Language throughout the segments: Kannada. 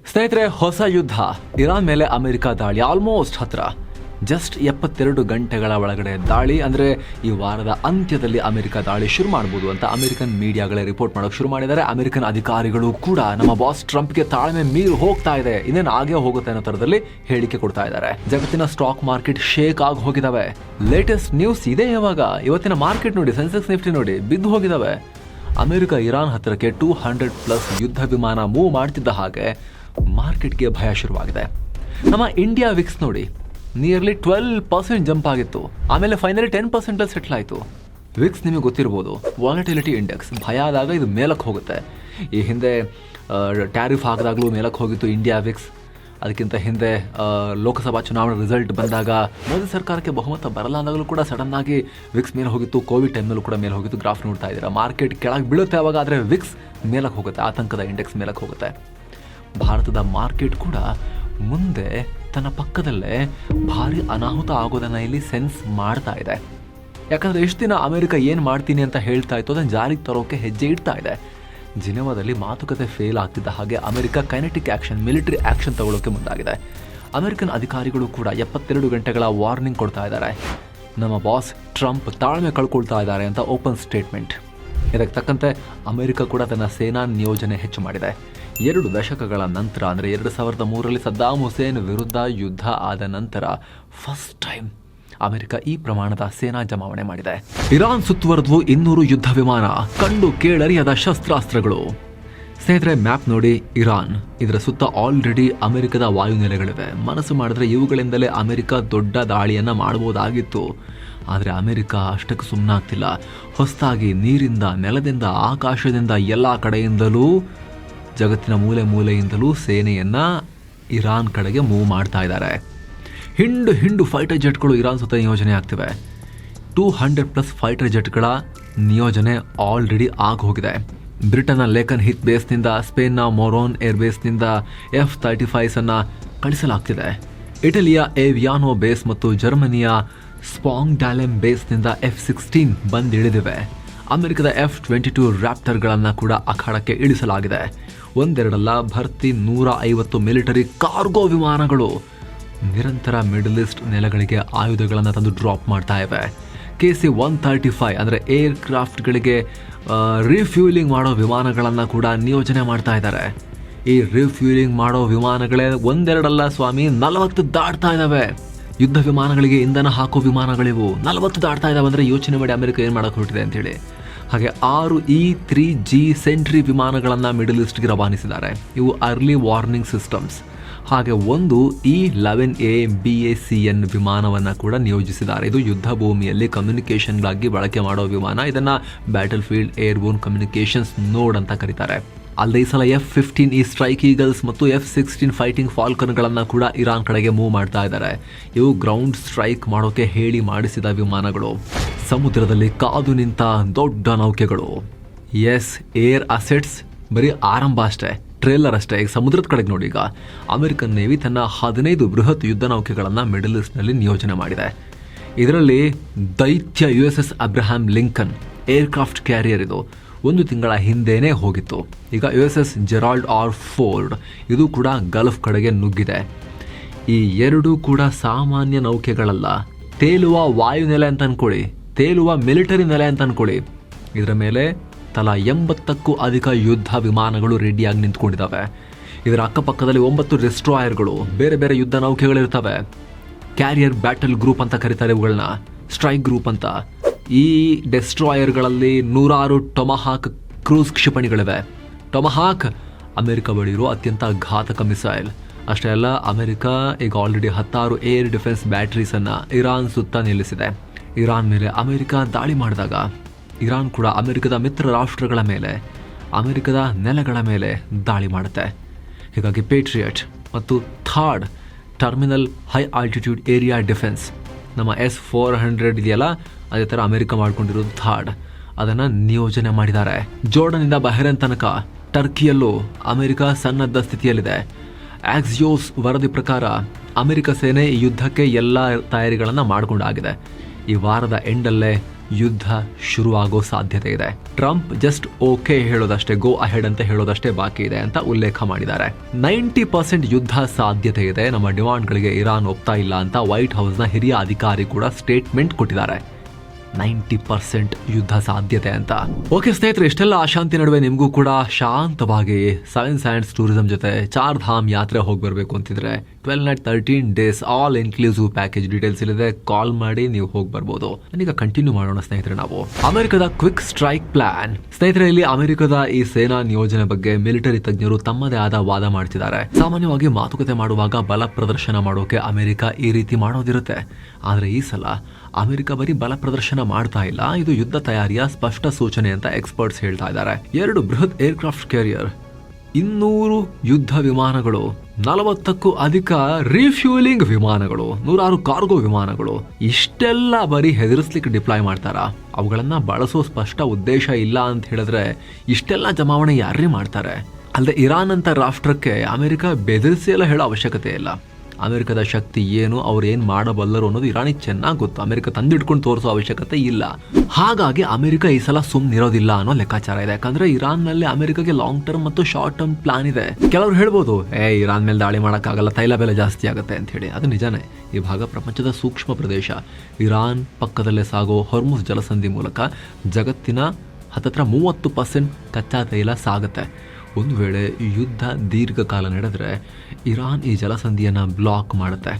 ಸ್ನೇಹಿತರೆ, ಹೊಸ ಯುದ್ಧ. ಇರಾನ್ ಮೇಲೆ ಅಮೆರಿಕ ದಾಳಿ ಆಲ್ಮೋಸ್ಟ್ ಹತ್ರ. ಜಸ್ಟ್ 72 ಗಂಟೆಗಳ ಒಳಗಡೆ ದಾಳಿ, ಅಂದರೆ ಈ ವಾರದ ಅಂತ್ಯದಲ್ಲಿ ಅಮೆರಿಕ ದಾಳಿ ಶುರು ಮಾಡಬಹುದು ಅಂತ ಅಮೆರಿಕನ್ ಮೀಡಿಯಾಗಳೇ ರಿಪೋರ್ಟ್ ಮಾಡೋಕೆ ಶುರು ಮಾಡಿದ್ದಾರೆ. ಅಮೆರಿಕನ್ ಅಧಿಕಾರಿಗಳು ಕೂಡ ನಮ್ಮ ಬಾಸ್ ಟ್ರಂಪ್ಗೆ ತಾಳ್ಮೆ ಮೀರಿ ಹೋಗ್ತಾ ಇದೆ, ಇನ್ನೇನು ಆಗೇ ಹೋಗುತ್ತೆ ಅನ್ನೋ ಥರದಲ್ಲಿ ಹೇಳಿಕೆ ಕೊಡ್ತಾ ಇದ್ದಾರೆ. ಜಗತ್ತಿನ ಸ್ಟಾಕ್ ಮಾರ್ಕೆಟ್ ಶೇಕ್ ಆಗಿ ಹೋಗಿದಾವೆ. ಲೇಟೆಸ್ಟ್ ನ್ಯೂಸ್ ಇದೆ. ಇವತ್ತಿನ ಮಾರ್ಕೆಟ್ ನೋಡಿ, ಸೆನ್ಸೆಕ್ಸ್ ನಿಫ್ಟಿ ನೋಡಿ ಬಿದ್ದು ಹೋಗಿದಾವೆ. ಅಮೆರಿಕ ಇರಾನ್ ಹತ್ತಿರಕ್ಕೆ 200+ ಯುದ್ಧ ವಿಮಾನ ಮೂವ್ ಮಾಡ್ತಿದ್ದ ಹಾಗೆ ಮಾರ್ಕೆಟ್ಗೆ ಭಯ ಶುರುವಾಗಿದೆ. ನಮ್ಮ ಇಂಡಿಯಾ ವಿಕ್ಸ್ ನೋಡಿ, ನಿಯರ್ಲಿ 12% ಜಂಪ್ ಆಗಿತ್ತು, ಆಮೇಲೆ ಫೈನಲಿ 10% ಸೆಟ್ಲ್ ಆಯಿತು. ವಿಕ್ಸ್ ನಿಮಗೆ ಗೊತ್ತಿರ್ಬೋದು, ವಾಲಟಿಲಿಟಿ ಇಂಡೆಕ್ಸ್. ಭಯ ಆದಾಗ ಇದು ಮೇಲಕ್ಕೆ ಹೋಗುತ್ತೆ. ಈ ಹಿಂದೆ ಟ್ಯಾರಿಫ್ ಹಾಕಿದಾಗಲೂ ಮೇಲಕ್ಕೆ ಹೋಗಿತ್ತು ಇಂಡಿಯಾ ವಿಕ್ಸ್. ಅದಕ್ಕಿಂತ ಹಿಂದೆ ಲೋಕಸಭಾ ಚುನಾವಣೆ ರಿಸಲ್ಟ್ ಬಂದಾಗ ಮೋದಿ ಸರ್ಕಾರಕ್ಕೆ ಬಹುಮತ ಬರಲ್ಲ ಅಂದಾಗಲೂ ಕೂಡ ಸಡನ್ ಆಗಿ ವಿಕ್ಸ್ ಮೇಲೆ ಹೋಗಿತ್ತು. ಕೋವಿಡ್ ಟೈಮ್ನಲ್ಲೂ ಕೂಡ ಮೇಲೆ ಹೋಗಿತ್ತು. ಗ್ರಾಫ್ ನೋಡ್ತಾ ಇದ್ದೀರಾ, ಮಾರ್ಕೆಟ್ ಕೆಳಗೆ ಬೀಳುತ್ತೆ ಅವಾಗ, ಆದರೆ ವಿಕ್ಸ್ ಮೇಲಕ್ಕೆ ಹೋಗುತ್ತೆ, ಆತಂಕದ ಇಂಡೆಕ್ಸ್ ಮೇಲಕ್ಕೆ ಹೋಗುತ್ತೆ. ಭಾರತದ ಮಾರ್ಕೆಟ್ ಕೂಡ ಮುಂದೆ ತನ್ನ ಪಕ್ಕದಲ್ಲೇ ಭಾರಿ ಅನಾಹುತ ಆಗೋದನ್ನು ಇಲ್ಲಿ ಸೆನ್ಸ್ ಮಾಡ್ತಾ ಇದೆ. ಯಾಕಂದರೆ ಎಷ್ಟು ದಿನ ಅಮೆರಿಕ ಏನು ಮಾಡ್ತೀನಿ ಅಂತ ಹೇಳ್ತಾ ಇತ್ತು, ಅದನ್ನು ಜಾರಿಗೆ ತರೋಕೆ ಹೆಜ್ಜೆ ಇಡ್ತಾ ಇದೆ. ಜಿನೆವಾದಲ್ಲಿ ಮಾತುಕತೆ ಫೇಲ್ ಆಗ್ತಿದ್ದ ಹಾಗೆ America kinetic action, military action ತಗೊಳ್ಳೋಕೆ ಮುಂದಾಗಿದೆ. ಅಮೆರಿಕನ್ ಅಧಿಕಾರಿಗಳು ಕೂಡ 72 ಗಂಟೆಗಳ ವಾರ್ನಿಂಗ್ ಕೊಡ್ತಾ ಇದ್ದಾರೆ. ನಮ್ಮ ಬಾಸ್ ಟ್ರಂಪ್ ತಾಳ್ಮೆ ಕಳ್ಕೊಳ್ತಾ ಇದ್ದಾರೆ ಅಂತ ಓಪನ್ ಸ್ಟೇಟ್ಮೆಂಟ್. ಇದಕ್ಕೆ ತಕ್ಕಂತೆ ಅಮೆರಿಕ ಕೂಡ ತನ್ನ ಸೇನಾ ನಿಯೋಜನೆ ಹೆಚ್ಚು ಮಾಡಿದೆ. 2 ದಶಕಗಳ ನಂತರ, ಅಂದರೆ 2003ರಲ್ಲಿ ಸದ್ದಾಮ್ ಹುಸೇನ್ ವಿರುದ್ಧ ಯುದ್ಧ ಆದ ನಂತರ ಫಸ್ಟ್ ಟೈಮ್ ಅಮೆರಿಕ ಈ ಪ್ರಮಾಣದ ಸೇನಾ ಜಮಾವಣೆ ಮಾಡಿದೆ. ಇರಾನ್ ಸುತ್ತುವರೆದು 200 ಯುದ್ಧ ವಿಮಾನ, ಕಂಡು ಕೇಳರಿಯದ ಶಸ್ತ್ರಾಸ್ತ್ರಗಳು. ಸ್ನೇಹಿತರೆ, ಮ್ಯಾಪ್ ನೋಡಿ, ಇರಾನ್ ಇದರ ಸುತ್ತ ಆಲ್ರೆಡಿ ಅಮೆರಿಕದ ವಾಯುನೆಲೆಗಳಿವೆ. ಮನಸ್ಸು ಮಾಡಿದ್ರೆ ಇವುಗಳಿಂದಲೇ ಅಮೆರಿಕ ದೊಡ್ಡ ದಾಳಿಯನ್ನು ಮಾಡಬಹುದಾಗಿತ್ತು. ಆದರೆ ಅಮೆರಿಕ ಅಷ್ಟಕ್ಕೆ ಸುಮ್ಮನಾಗ್ತಿಲ್ಲ. ಹೊಸದಾಗಿ ನೀರಿಂದ, ನೆಲದಿಂದ, ಆಕಾಶದಿಂದ ಎಲ್ಲ ಕಡೆಯಿಂದಲೂ, ಜಗತ್ತಿನ ಮೂಲೆ ಮೂಲೆಯಿಂದಲೂ ಸೇನೆಯನ್ನು ಇರಾನ್ ಕಡೆಗೆ ಮೂವ್ ಮಾಡ್ತಾ ಇದ್ದಾರೆ. ಹಿಂಡು ಫೈಟರ್ ಜೆಟ್ಗಳು ಇರಾನ್ ಸುತ್ತ ನಿಯೋಜನೆ ಆಗ್ತಿವೆ. 200+ ಫೈಟರ್ ಜೆಟ್ಗಳ ನಿಯೋಜನೆ ಆಲ್ರೆಡಿ ಆಗಿ ಹೋಗಿದೆ. ಬ್ರಿಟನ್ನ ಲೇಕನ್ ಹಿತ್ ಬೇಸ್ನಿಂದ, ಸ್ಪೇನ್ನ ಮೊರೋನ್ ಏರ್ಬೇಸ್ನಿಂದ F-35 ಕಳಿಸಲಾಗ್ತಿದೆ. ಇಟಲಿಯ ಏವಿಯಾನೋ ಬೇಸ್ ಮತ್ತು ಜರ್ಮನಿಯ ಸ್ಪಾಂಗ್ ಡ್ಯಾಲೆಮ್ ಬೇಸ್ನಿಂದ F-16 ಬಂದಿಳಿದಿವೆ. ಅಮೆರಿಕದ F-22 ರ್ಯಾಪ್ಟರ್ಗಳನ್ನು ಕೂಡ ಅಖಾಡಕ್ಕೆ ಇಳಿಸಲಾಗಿದೆ. ಒಂದೆರಡಲ್ಲ, ಭರ್ತಿ 150 ಮಿಲಿಟರಿ ಕಾರ್ಗೋ ವಿಮಾನಗಳು ನಿರಂತರ ಮಿಡಲ್ ಈಸ್ಟ್ ನೆಲೆಗಳಿಗೆ ಆಯುಧಗಳನ್ನು ತಂದು ಡ್ರಾಪ್ ಮಾಡ್ತಾ ಇವೆ. KC-135 ಅಂದರೆ ಏರ್ ಕ್ರಾಫ್ಟ್ಗಳಿಗೆ ರಿಫ್ಯೂಲಿಂಗ್ ಮಾಡೋ ವಿಮಾನಗಳನ್ನು ಕೂಡ ನಿಯೋಜನೆ ಮಾಡ್ತಾ ಇದ್ದಾರೆ. ಈ ರಿಫ್ಯೂಲಿಂಗ್ ಮಾಡೋ ವಿಮಾನಗಳೇ ಒಂದೆರಡಲ್ಲ ಸ್ವಾಮಿ, 40 ದಾಟ್ತಾ ಇದ್ದಾವೆ. ಯುದ್ಧ ವಿಮಾನಗಳಿಗೆ ಇಂಧನ ಹಾಕೋ ವಿಮಾನಗಳಿವು 40 ದಾಟ್ತಾ ಇದ್ದಾವೆ. ಅಂದರೆ ಯೋಚನೆ ಮಾಡಿ ಅಮೆರಿಕ ಏನು ಮಾಡೋಕೆ ಹೊರಟಿದೆ ಅಂತೇಳಿ. ಹಾಗೆ 6 E-3G ಸೆಂಟ್ರಿ ವಿಮಾನಗಳನ್ನು ಮಿಡಲ್ ಈಸ್ಟ್ಗೆ ರವಾನಿಸಿದ್ದಾರೆ. ಇವು ಅರ್ಲಿ ವಾರ್ನಿಂಗ್ ಸಿಸ್ಟಮ್ಸ್. ಹಾಗೆ ಒಂದು E-11A BACN ವಿಮಾನವನ್ನು ಕೂಡ ನಿಯೋಜಿಸಿದ್ದಾರೆ. ಇದು ಯುದ್ಧ ಭೂಮಿಯಲ್ಲಿ ಕಮ್ಯುನಿಕೇಷನ್ಗಾಗಿ ಬಳಕೆ ಮಾಡೋ ವಿಮಾನ. ಇದನ್ನು ಬ್ಯಾಟಲ್ ಫೀಲ್ಡ್ ಏರ್ಬೋರ್ನ್ ಕಮ್ಯುನಿಕೇಷನ್ಸ್ ನೋಡ್ ಅಂತ ಕರೀತಾರೆ. ಅಲ್ಲದೆ ಈ ಸಲ F-15E ಸ್ಟ್ರೈಕ್ ಈಗಲ್ಸ್ ಮತ್ತು F-16 ಫೈಟಿಂಗ್ ಫಾಲ್ಕನ್ಗಳನ್ನು ಕೂಡ ಇರಾನ್ ಕಡೆಗೆ ಮೂವ್ ಮಾಡ್ತಾ ಇದ್ದಾರೆ. ಇವು ಗ್ರೌಂಡ್ ಸ್ಟ್ರೈಕ್ ಮಾಡೋಕೆ ಹೇಳಿ ಮಾಡಿಸಿದ ವಿಮಾನಗಳು. ಸಮುದ್ರದಲ್ಲಿ ಕಾದು ನಿಂತ ದೊಡ್ಡ ನೌಕೆಗಳು. ಎಸ್, ಏರ್ ಅಸೆಟ್ಸ್ ಬರೀ ಆರಂಭ ಅಷ್ಟೇ, ಟ್ರೇಲರ್ ಅಷ್ಟೇ. ಈಗ ಸಮುದ್ರದ ಕಡೆಗೆ ನೋಡಿ, ಈಗ ಅಮೆರಿಕನ್ ನೇವಿ ತನ್ನ 15 ಬೃಹತ್ ಯುದ್ಧ ನೌಕೆಗಳನ್ನು ಮಿಡಲ್ ಈಸ್ಟ್ನಲ್ಲಿ ನಿಯೋಜನೆ ಮಾಡಿದೆ. ಇದರಲ್ಲಿ ದೈತ್ಯ USS Abraham Lincoln aircraft carrier ಇದು 1 ತಿಂಗಳ ಹಿಂದೆನೇ ಹೋಗಿತ್ತು. ಈಗ USS ಜೆರಾಲ್ಡ್ ಆರ್ ಫೋರ್ಡ್ ಇದು ಕೂಡ ಗಲ್ಫ್ ಕಡೆಗೆ ನುಗ್ಗಿದೆ. ಈ 2 ಕೂಡ ಸಾಮಾನ್ಯ ನೌಕೆಗಳಲ್ಲ, ತೇಲುವ ವಾಯುನೆಲೆ ಅಂತ ಅನ್ಕೊಳ್ಳಿ, ತೇಲುವ ಮಿಲಿಟರಿ ನೆಲೆ ಅಂತ ಅನ್ಕೊಳ್ಳಿ. ಇದರ ಮೇಲೆ ತಲಾ 80ಕ್ಕೂ ಅಧಿಕ ಯುದ್ಧ ವಿಮಾನಗಳು ರೆಡಿಯಾಗಿ ನಿಂತ್ಕೊಂಡಿದ್ದಾವೆ. ಇದರ ಅಕ್ಕಪಕ್ಕದಲ್ಲಿ 9 ಡಿಸ್ಟ್ರಾಯರ್ಗಳು, ಬೇರೆ ಬೇರೆ ಯುದ್ಧ ನೌಕೆಗಳಿರ್ತವೆ. ಕ್ಯಾರಿಯರ್ ಬ್ಯಾಟಲ್ ಗ್ರೂಪ್ ಅಂತ ಕರೀತಾರೆ ಇವುಗಳನ್ನ, ಸ್ಟ್ರೈಕ್ ಗ್ರೂಪ್ ಅಂತ. ಈ ಡೆಸ್ಟ್ರಾಯರ್ಗಳಲ್ಲಿ 106 ಟೊಮಹಾಕ್ ಕ್ರೂಸ್ ಕ್ಷಿಪಣಿಗಳಿವೆ. ಟೊಮಹಾಕ್ ಅಮೆರಿಕ ಬಳಿ ಇರುವ ಅತ್ಯಂತ ಘಾತಕ ಮಿಸೈಲ್. ಅಷ್ಟೇ ಅಲ್ಲ, ಅಮೆರಿಕ ಈಗ ಆಲ್ರೆಡಿ 16 ಏರ್ ಡಿಫೆನ್ಸ್ ಬ್ಯಾಟರೀಸನ್ನು ಇರಾನ್ ಸುತ್ತ ನಿಲ್ಲಿಸಿದೆ. ಇರಾನ್ ಮೇಲೆ ಅಮೆರಿಕ ದಾಳಿ ಮಾಡಿದಾಗ ಇರಾನ್ ಕೂಡ ಅಮೆರಿಕದ ಮಿತ್ರ ರಾಷ್ಟ್ರಗಳ ಮೇಲೆ, ಅಮೆರಿಕದ ನೆಲೆಗಳ ಮೇಲೆ ದಾಳಿ ಮಾಡುತ್ತೆ. ಹೀಗಾಗಿ ಪೇಟ್ರಿಯಟ್ ಮತ್ತು ಥಾಡ್ terminal high altitude area defence, ನಮ್ಮ S-400 ಇದೆಯಲ್ಲ, ಅದೇ ಥರ ಅಮೆರಿಕ ಮಾಡ್ಕೊಂಡಿರೋದು ಥಾಡ್, ಅದನ್ನು ನಿಯೋಜನೆ ಮಾಡಿದ್ದಾರೆ. ಜೋರ್ಡನ್ನಿಂದ ಬಹರೇನ್ ತನಕ ಟರ್ಕಿಯಲ್ಲೂ ಅಮೆರಿಕ ಸನ್ನದ್ಧ ಸ್ಥಿತಿಯಲ್ಲಿದೆ. ಆಕ್ಸಿಯೋಸ್ ವರದಿ ಪ್ರಕಾರ ಅಮೆರಿಕ ಸೇನೆ ಈ ಯುದ್ಧಕ್ಕೆ ಎಲ್ಲ ತಯಾರಿಗಳನ್ನು ಮಾಡಿಕೊಂಡಾಗಿದೆ. ಈ ವಾರದ ಎಂಡಲ್ಲೇ ಯುದ್ಧ ಶುರುವಾಗೋ ಸಾಧ್ಯತೆ ಇದೆ. ಟ್ರಂಪ್ ಜಸ್ಟ್ ಓಕೆ ಹೇಳೋದಷ್ಟೇ, ಗೋ ಅಹೆಡ್ ಅಂತ ಹೇಳೋದಷ್ಟೇ ಬಾಕಿ ಇದೆ ಅಂತ ಉಲ್ಲೇಖ ಮಾಡಿದ್ದಾರೆ. 90% ಯುದ್ಧ ಸಾಧ್ಯತೆ ಇದೆ, ನಮ್ಮ ಡಿಮಾಂಡ್ಗಳಿಗೆ ಇರಾನ್ ಒಪ್ತಾ ಇಲ್ಲ ಅಂತ ವೈಟ್ ಹೌಸ್ನ ಹಿರಿಯ ಅಧಿಕಾರಿ ಕೂಡ ಸ್ಟೇಟ್ಮೆಂಟ್ ಕೊಟ್ಟಿದ್ದಾರೆ. 90% ಯುದ್ಧ ಸಾಧ್ಯತೆ ಅಂತ. ಓಕೆ ಸ್ನೇಹಿತರೆ, ಇಷ್ಟೆಲ್ಲ ಅಶಾಂತಿ ನಡುವೆ ನಿಮಗೂ ಕೂಡ ಶಾಂತವಾಗಿ 7 ಸೈನ್ಸ್ ಟೂರಿಸಂ ಜೊತೆ 4 ಧಾಮ್ ಯಾತ್ರೆ ಹೋಗಿ ಬರಬೇಕು ಅಂತಿದ್ರೆ 12 night 13 days all inclusive package details ಇಲ್ಲಿದೆ, ಕಾಲ್ ಮಾಡಿ ನೀವು ಹೋಗಿ ಬರ್ಬೋದು. ನಾನೀಗ ಕಂಟಿನ್ಯೂ ಮಾಡೋಣ ಸ್ನೇಹಿತರೆ. ನಾವು ಅಮೆರಿಕದ ಕ್ವಿಕ್ ಸ್ಟ್ರೈಕ್ ಪ್ಲಾನ್. ಸ್ನೇಹಿತರೆ, ಇಲ್ಲಿ ಅಮೆರಿಕದ ಈ ಸೇನಾ ನಿಯೋಜನೆ ಬಗ್ಗೆ ಮಿಲಿಟರಿ ತಜ್ಞರು ತಮ್ಮದೇ ಆದ ವಾದ ಮಾಡ್ತಿದ್ದಾರೆ. ಸಾಮಾನ್ಯವಾಗಿ ಮಾತುಕತೆ ಮಾಡುವಾಗ ಬಲ ಪ್ರದರ್ಶನ ಮಾಡೋಕೆ ಅಮೆರಿಕ ಈ ರೀತಿ ಮಾಡೋದಿರುತ್ತೆ. ಆದ್ರೆ ಈ ಸಲ ಅಮೆರಿಕ ಬರೀ ಬಲ ಪ್ರದರ್ಶನ ಮಾಡ್ತಾ ಇಲ್ಲ, ಇದು ಯುದ್ಧ ತಯಾರಿಯ ಸ್ಪಷ್ಟ ಸೂಚನೆ ಅಂತ ಎಕ್ಸ್ಪರ್ಟ್ಸ್ ಹೇಳ್ತಾ ಇದ್ದಾರೆ. 2 ಬೃಹತ್ ಏರ್ಕ್ರಾಫ್ಟ್ ಕ್ಯಾರಿಯರ್, 200 ಯುದ್ಧ ವಿಮಾನಗಳು, 40ಕ್ಕೂ ಅಧಿಕ ರಿಫ್ಯೂಲಿಂಗ್ ವಿಮಾನಗಳು, 106 ಕಾರ್ಗೋ ವಿಮಾನಗಳು, ಇಷ್ಟೆಲ್ಲ ಬರೀ ಹೆದರಿಸ್ಲಿಕ್ಕೆ ಡಿಪ್ಲಾಯ್ ಮಾಡ್ತಾರ? ಅವುಗಳನ್ನ ಬಳಸೋ ಸ್ಪಷ್ಟ ಉದ್ದೇಶ ಇಲ್ಲ ಅಂತ ಹೇಳಿದ್ರೆ ಇಷ್ಟೆಲ್ಲ ಜಮಾವಣೆ ಯಾರೇ ಮಾಡ್ತಾರೆ? ಅಲ್ಲದೆ ಇರಾನ್ ಅಂತ ರಾಷ್ಟ್ರಕ್ಕೆ ಅಮೆರಿಕ ಬೆದರಿಸಿ ಎಲ್ಲ ಹೇಳೋ ಅವಶ್ಯಕತೆ ಇಲ್ಲ. ಅಮೆರಿಕದ ಶಕ್ತಿ ಏನು, ಅವ್ರು ಏನ್ ಮಾಡಬಲ್ಲರು ಅನ್ನೋದು ಇರಾನಿಗೆ ಚೆನ್ನಾಗಿ ಗೊತ್ತು. ಅಮೆರಿಕ ತಂದಿಟ್ಕೊಂಡು ತೋರಿಸೋ ಅವಶ್ಯಕತೆ ಇಲ್ಲ. ಹಾಗಾಗಿ ಅಮೆರಿಕ ಈ ಸಲ ಸುಮ್ಮನಿರೋದಿಲ್ಲ ಅನ್ನೋ ಲೆಕ್ಕಾಚಾರ ಇದೆ. ಯಾಕಂದ್ರೆ ಇರಾನ್ ನಲ್ಲಿ ಅಮೆರಿಕಗೆ ಲಾಂಗ್ ಟರ್ಮ್ ಮತ್ತು ಶಾರ್ಟ್ ಟರ್ಮ್ ಪ್ಲಾನ್ ಇದೆ. ಕೆಲವರು ಹೇಳ್ಬೋದು, ಇರಾನ್ ಮೇಲೆ ದಾಳಿ ಮಾಡಕ್ಕಾಗಲ್ಲ, ತೈಲ ಬೆಲೆ ಜಾಸ್ತಿ ಆಗುತ್ತೆ ಅಂತ ಹೇಳಿ. ಅದು ನಿಜಾನೇ. ಈ ಭಾಗ ಪ್ರಪಂಚದ ಸೂಕ್ಷ್ಮ ಪ್ರದೇಶ. ಇರಾನ್ ಪಕ್ಕದಲ್ಲೇ ಸಾಗೋ ಹೊರ್ಮುಜ್ ಜಲಸಂಧಿ ಮೂಲಕ ಜಗತ್ತಿನ ಹತ್ತತ್ರ 30% ಕಚ್ಚಾ ತೈಲ ಸಾಗುತ್ತೆ. ಒಂದು ವೇಳೆ ಯುದ್ಧ ದೀರ್ಘಕಾಲ ನಡೆದರೆ ಇರಾನ್ ಈ ಜಲಸಂಧಿಯನ್ನು ಬ್ಲಾಕ್ ಮಾಡುತ್ತೆ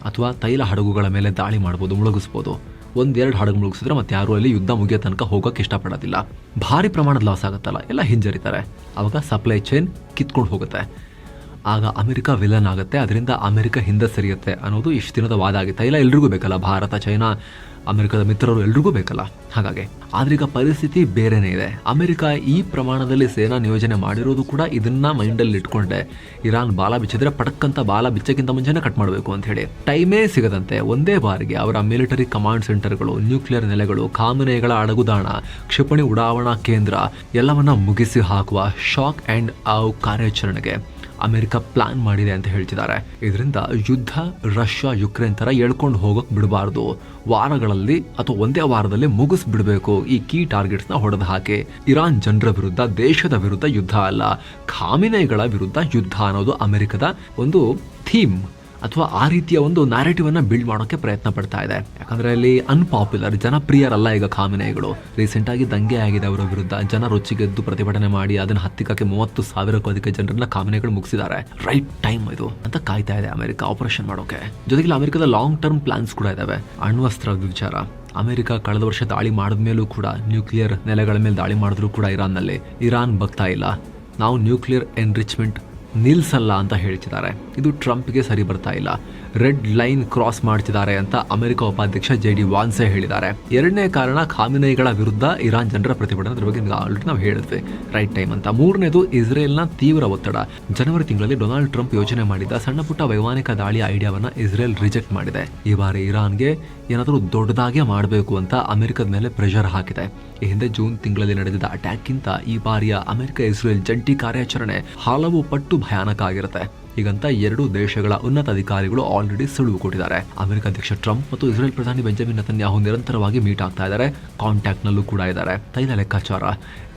ಅಥವಾ ತೈಲ ಹಡಗುಗಳ ಮೇಲೆ ದಾಳಿ ಮಾಡ್ಬೋದು, ಮುಳುಗಿಸ್ಬೋದು. 1-2 ಹಡಗು ಮುಳುಗಿಸಿದ್ರೆ ಮತ್ತೆ ಯಾರು ಅಲ್ಲಿ ಯುದ್ಧ ಮುಗಿಯೋ ತನಕ ಹೋಗೋಕೆ ಇಷ್ಟಪಡೋದಿಲ್ಲ. ಭಾರಿ ಪ್ರಮಾಣದ ಲಾಸ್ ಆಗುತ್ತಲ್ಲ, ಎಲ್ಲ ಹಿಂಜರಿತಾರೆ. ಆವಾಗ ಸಪ್ಲೈ ಚೈನ್ ಕಿತ್ಕೊಂಡು ಹೋಗುತ್ತೆ. ಆಗ ಅಮೆರಿಕ ವಿಲನ್ ಆಗುತ್ತೆ. ಅದರಿಂದ ಅಮೆರಿಕ ಹಿಂದೆ ಸರಿಯುತ್ತೆ ಅನ್ನೋದು ಇಷ್ಟು ದಿನದ ವಾದ ಆಗಿದೆ. ತೈಲ ಎಲ್ರಿಗೂ ಬೇಕಲ್ಲ, ಭಾರತ, ಚೈನಾ, ಅಮೆರಿಕದ ಮಿತ್ರರು ಎಲ್ರಿಗೂ ಬೇಕಲ್ಲ. ಹಾಗಾಗಿ ಆದ್ರೀಗ ಪರಿಸ್ಥಿತಿ ಬೇರೆನೇ ಇದೆ. ಅಮೆರಿಕ ಈ ಪ್ರಮಾಣದಲ್ಲಿ ಸೇನಾ ನಿಯೋಜನೆ ಮಾಡಿರೋದು ಕೂಡ ಇದನ್ನ ಮೈಂಡಲ್ಲಿ ಇಟ್ಕೊಂಡೆ. ಇರಾನ್ ಬಾಲ ಬಿಚ್ಚಿದ್ರೆ ಪಟಕ್ಕಂತ ಬಾಲ ಬಿಚ್ಚಕ್ಕಿಂತ ಮುಂಚೆನೆ ಕಟ್ ಮಾಡಬೇಕು ಅಂತ ಹೇಳಿ ಟೈಮೇ ಸಿಗದಂತೆ ಒಂದೇ ಬಾರಿಗೆ ಅವರ ಮಿಲಿಟರಿ ಕಮಾಂಡ್ ಸೆಂಟರ್ಗಳು, ನ್ಯೂಕ್ಲಿಯರ್ ನೆಲೆಗಳು, ಖಾಮನೆಗಳ ಅಡಗುದಾಣ, ಕ್ಷಿಪಣಿ ಉಡಾವಣಾ ಕೇಂದ್ರ ಎಲ್ಲವನ್ನ ಮುಗಿಸಿ ಹಾಕುವ ಶಾಕ್ ಅಂಡ್ ಔ ಕಾರ್ಯಾಚರಣೆಗೆ ಅಮೆರಿಕ ಪ್ಲಾನ್ ಮಾಡಿದೆ ಅಂತ ಹೇಳ್ತಿದ್ದಾರೆ. ಇದರಿಂದ ಯುದ್ಧ ರಷ್ಯಾ ಯುಕ್ರೇನ್ ತರ ಎಳ್ಕೊಂಡು ಹೋಗೋಕ್ ಬಿಡಬಾರ್ದು. ವಾರಗಳಲ್ಲಿ ಅಥವಾ ಒಂದೇ ವಾರದಲ್ಲಿ ಮುಗಿಸ್ಬಿಡ್ಬೇಕು. ಈ ಕೀ ಟಾರ್ಗೆಟ್ಸ್ ನ ಹೊಡೆದು ಹಾಕಿ ಇರಾನ್ ಜನರ ವಿರುದ್ಧ, ದೇಶದ ವಿರುದ್ಧ ಯುದ್ಧ ಅಲ್ಲ, ಖಾಮಿನೆಗಳ ವಿರುದ್ಧ ಯುದ್ಧ ಅನ್ನೋದು ಅಮೆರಿಕದ ಒಂದು ಥೀಮ್ ಅಥವಾ ಆ ರೀತಿಯ ಒಂದು ನ್ಯಾರೇಟಿವ್ ಅನ್ನ ಬಿಲ್ಡ್ ಮಾಡೋಕೆ ಪ್ರಯತ್ನ ಪಡ್ತಾ ಇದೆ. ಯಾಕಂದ್ರೆ ಅಲ್ಲಿ ಅನ್ಪಾಪ್ಯುಲರ್, ಜನಪ್ರಿಯರಲ್ಲ ಈಗ ಖಾಮಿನೆಗಳು. ರೀಸೆಂಟ್ ಆಗಿ ದಂಗೆ ಆಗಿದೆ ಅವರ ವಿರುದ್ಧ. ಜನ ರೊಚ್ಚಿಗೆದ್ದು ಪ್ರತಿಭಟನೆ ಮಾಡಿ ಅದನ್ನ ಹತ್ತಿಕ್ಕಕ್ಕೆ 30,000ಕ್ಕೂ ಅಧಿಕ ಜನರನ್ನ ಖಾಮಿನೆಗಳು ಮುಗಿಸಿದ್ದಾರೆ. ರೈಟ್ ಟೈಮ್ ಇದು ಅಂತ ಕಾಯ್ತಾ ಇದೆ ಅಮೆರಿಕ ಆಪರೇಷನ್ ಮಾಡೋಕೆ. ಜೊತೆಗೆ ಅಮೆರಿಕದ ಲಾಂಗ್ ಟರ್ಮ್ ಪ್ಲಾನ್ಸ್ ಕೂಡ ಇದಾವೆ. ಅಣ್ವಸ್ತ್ರದ ವಿಚಾರ. ಅಮೆರಿಕ ಕಳೆದ ವರ್ಷ ದಾಳಿ ಮಾಡಿದ್ಮೇಲೂ ಕೂಡ, ನ್ಯೂಕ್ಲಿಯರ್ ನೆಲೆಗಳ ಮೇಲೆ ದಾಳಿ ಮಾಡಿದ್ರು ಕೂಡ ಇರಾನ್ ಬಗ್ತಾ ಇಲ್ಲ. ನಾವು ನ್ಯೂಕ್ಲಿಯರ್ ಎನ್ರಿಚ್ಮೆಂಟ್ ನಿಲ್ಸಲ್ಲ ಅಂತ ಹೇಳ್ತಿದ್ದಾರೆ. ಇದು ಟ್ರಂಪ್ಗೆ ಸರಿ ಬರ್ತಾ ಇಲ್ಲ. ರೆಡ್ ಲೈನ್ ಕ್ರಾಸ್ ಮಾಡ್ತಿದ್ದಾರೆ ಅಂತ ಅಮೆರಿಕ ಉಪಾಧ್ಯಕ್ಷ JD ವಾನ್ಸೆ ಹೇಳಿದ್ದಾರೆ. 2ನೇ ಕಾರಣ ಖಾಮಿನೆಗಳ ವಿರುದ್ಧ ಇರಾನ್ ಜನರ ಪ್ರತಿಭಟನೆ. ಅದ್ರ ಬಗ್ಗೆ ಆಲ್ರೆಡಿ ನಾವು ಹೇಳಿದ್ವಿ, ರೈಟ್ ಟೈಮ್ ಅಂತ. 3ನೇದು ಇಸ್ರೇಲ್ನ ತೀವ್ರ ಒತ್ತಡ. ಜನವರಿ ತಿಂಗಳಲ್ಲಿ ಡೊನಾಲ್ಡ್ ಟ್ರಂಪ್ ಯೋಜನೆ ಮಾಡಿದ್ದ ಸಣ್ಣ ಪುಟ್ಟ ವೈಮಾನಿಕ ದಾಳಿ ಐಡಿಯಾವನ್ನ ಇಸ್ರೇಲ್ ರಿಜೆಕ್ಟ್ ಮಾಡಿದೆ. ಈ ಬಾರಿ ಇರಾನ್ಗೆ ಏನಾದರೂ ದೊಡ್ಡದಾಗೆ ಮಾಡಬೇಕು ಅಂತ ಅಮೆರಿಕದ ಮೇಲೆ ಪ್ರೆಷರ್ ಹಾಕಿದೆ. ಈ ಹಿಂದೆ ಜೂನ್ ತಿಂಗಳಲ್ಲಿ ನಡೆದಿದ್ದ ಅಟ್ಯಾಕ್ಗಿಂತ ಈ ಬಾರಿಯ ಅಮೆರಿಕ ಇಸ್ರೇಲ್ ಜಂಟಿ ಕಾರ್ಯಾಚರಣೆ ಹಲವು ಪಟ್ಟು ಭಯಾನಕ ಆಗಿರುತ್ತೆ. ಹೀಗಂತ 2 ದೇಶಗಳ ಉನ್ನತ ಅಧಿಕಾರಿಗಳು ಆಲ್ರೆಡಿ ಸುಳಿವು ಕೊಟ್ಟಿದ್ದಾರೆ. ಅಮೆರಿಕ ಅಧ್ಯಕ್ಷ ಟ್ರಂಪ್ ಮತ್ತು ಇಸ್ರೇಲ್ ಪ್ರಧಾನಿ ಬೆಂಜಮಿನ್ ನೆತನ್ಯಾಹು ನಿರಂತರವಾಗಿ ಮೀಟ್ ಆಗ್ತಾ ಇದ್ದಾರೆ, ಕಾಂಟ್ಯಾಕ್ಟ್ ನಲ್ಲೂ ಕೂಡ ಇದ್ದಾರೆ. ತೈಲ ಲೆಕ್ಕಾಚಾರ.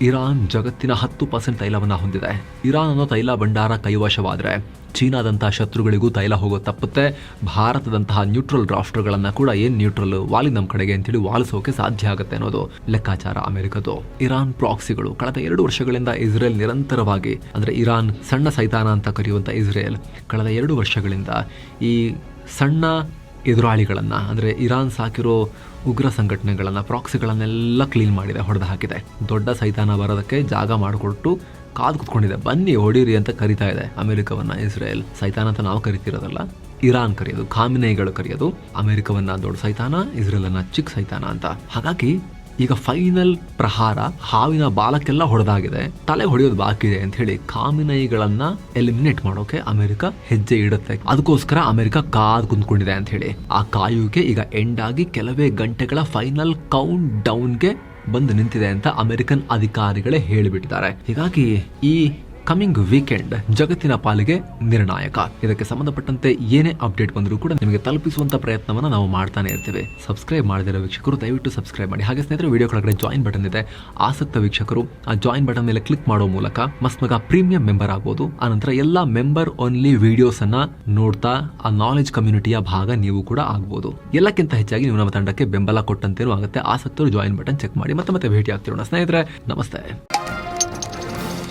ಇರಾನ್ ಜಗತ್ತಿನ 10% ತೈಲವನ್ನ ಹೊಂದಿದೆ. ಇರಾನ್ ಅನ್ನೋ ತೈಲ ಭಂಡಾರ ಕೈವಶವಾದ್ರೆ ಚೀನಾದಂತಹ ಶತ್ರುಗಳಿಗೂ ತೈಲ ಹೋಗೋ ತಪ್ಪುತ್ತೆ. ಭಾರತದಂತಹ ನ್ಯೂಟ್ರಲ್ ರಾಷ್ಟ್ರಗಳನ್ನ ಕೂಡ ನ್ಯೂಟ್ರಲ್ ವಾಲಿ ನಮ್ಮ ಕಡೆಗೆ ಅಂತೇಳಿ ವಾಲಿಸೋಕೆ ಸಾಧ್ಯ ಆಗುತ್ತೆ ಅನ್ನೋದು ಲೆಕ್ಕಾಚಾರ ಅಮೆರಿಕದ್ದು. ಇರಾನ್ ಪ್ರಾಕ್ಸಿಗಳು. ಕಳೆದ 2 ವರ್ಷಗಳಿಂದ ಇಸ್ರೇಲ್ ನಿರಂತರವಾಗಿ, ಅಂದ್ರೆ ಇರಾನ್ ಸಣ್ಣ ಸೈತಾನ ಅಂತ ಕರೆಯುವಂತ ಇಸ್ರೇಲ್ ಕಳೆದ 2 ವರ್ಷಗಳಿಂದ ಈ ಸಣ್ಣ ಎದುರಾಳಿಗಳನ್ನ, ಅಂದ್ರೆ ಇರಾನ್ ಸಾಕಿರೋ ಉಗ್ರ ಸಂಘಟನೆಗಳನ್ನ, ಪ್ರಾಕ್ಸಿಗಳನ್ನೆಲ್ಲ ಕ್ಲೀನ್ ಮಾಡಿದೆ, ಹೊಡೆದು ಹಾಕಿದೆ. ದೊಡ್ಡ ಸೈತಾನ ಬರೋದಕ್ಕೆ ಜಾಗ ಮಾಡಿಕೊಟ್ಟು ಕಾದು ಕುತ್ಕೊಂಡಿದೆ. ಬನ್ನಿ ಹೊಡೀರಿ ಅಂತ ಕರಿತಾ ಇದೆ ಅಮೆರಿಕವನ್ನ ಇಸ್ರೇಲ್. ಸೈತಾನ ಅಂತ ನಾವು ಕರಿತಿರೋದಲ್ಲ, ಇರಾನ್ ಕರೆಯೋದು, ಖಾಮಿನೆಗಳು ಕರೆಯೋದು ಅಮೆರಿಕವನ್ನ ದೊಡ್ಡ ಸೈತಾನ, ಇಸ್ರೇಲ್ ಅನ್ನ ಚಿಕ್ಕ ಸೈತಾನ ಅಂತ. ಹಾಗಾಗಿ ಈಗ ಫೈನಲ್ ಪ್ರಹಾರ ಹಾವಿನ ಬಾಲಕ್ಕೆಲ್ಲ ಹೊಡೆದಾಗಿದೆ, ತಲೆ ಹೊಡೆಯೋದು ಬಾಕಿ ಇದೆ ಅಂತ ಹೇಳಿ ಖಾಮಿನೆಗಳನ್ನ ಎಲಿಮಿನೇಟ್ ಮಾಡೋಕೆ ಅಮೆರಿಕ ಹೆಜ್ಜೆ ಇಡುತ್ತೆ. ಅದಕ್ಕೋಸ್ಕರ ಅಮೆರಿಕ ಕಾದು ಕುಂತ್ಕೊಂಡಿದೆ ಅಂತ ಹೇಳಿ. ಆ ಕಾಯುವಿಕೆ ಈಗ ಎಂಡ್ ಆಗಿ ಕೆಲವೇ ಗಂಟೆಗಳ ಫೈನಲ್ ಕೌಂಟ್ ಡೌನ್ಗೆ ಬಂದು ನಿಂತಿದೆ ಅಂತ ಅಮೆರಿಕನ್ ಅಧಿಕಾರಿಗಳೇ ಹೇಳಿಬಿಟ್ಟಿದ್ದಾರೆ. ಹೀಗಾಗಿ ಈ ಕಮಿಂಗ್ ವೀಕೆಂಡ್ ಜಗತ್ತಿನ ಪಾಲಿಗೆ ನಿರ್ಣಾಯಕ. ಇದಕ್ಕೆ ಸಂಬಂಧಪಟ್ಟಂತೆ ಏನೇ ಅಪ್ಡೇಟ್ ಬಂದರೂ ಕೂಡ ನಿಮಗೆ ತಲುಪಿಸುವಂತ ಪ್ರಯತ್ನವನ್ನ ನಾವು ಮಾಡ್ತಾನೆ ಇರ್ತೀವಿ. ಸಬ್ಸ್ಕ್ರೈಬ್ ಮಾಡದಿರೋ ವೀಕ್ಷಕರು ದಯವಿಟ್ಟು ಸಬ್ಸ್ಕ್ರೈಬ್ ಮಾಡಿ. ಹಾಗೆ ಸ್ನೇಹಿತರೆ, ವಿಡಿಯೋ ಕೆಳಗಡೆ ಜಾಯಿನ್ ಬಟನ್ ಇದೆ. ಆಸಕ್ತ ವೀಕ್ಷಕರು ಆ ಜಾಯಿನ್ ಬಟನ್ ಮೇಲೆ ಕ್ಲಿಕ್ ಮಾಡೋ ಮೂಲಕ ಮಸ್ತ್ ಮಗ ಪ್ರೀಮಿಯಂ ಮೆಂಬರ್ ಆಗ್ಬೋದು. ಆನಂತರ ಎಲ್ಲಾ ಮೆಂಬರ್ ಓನ್ಲಿ ವಿಡಿಯೋಸ್ ಅನ್ನ ನೋಡ್ತಾ ಆ ನಾಲೆಜ್ ಕಮ್ಯುನಿಟಿಯ ಭಾಗ ನೀವು ಕೂಡ ಆಗ್ಬೋದು. ಎಲ್ಲಕ್ಕಿಂತ ಹೆಚ್ಚಾಗಿ ನೀವು ನಮ್ಮ ತಂಡಕ್ಕೆ ಬೆಂಬಲ ಕೊಟ್ಟಂತೇನೂ ಆಗುತ್ತೆ. ಆಸಕ್ತರು ಜಾಯಿನ್ ಬಟನ್ ಚೆಕ್ ಮಾಡಿ. ಮತ್ತೆ ಭೇಟಿ ಆಗ್ತಿರೋಣ ಸ್ನೇಹಿತರೆ. ನಮಸ್ತೆ.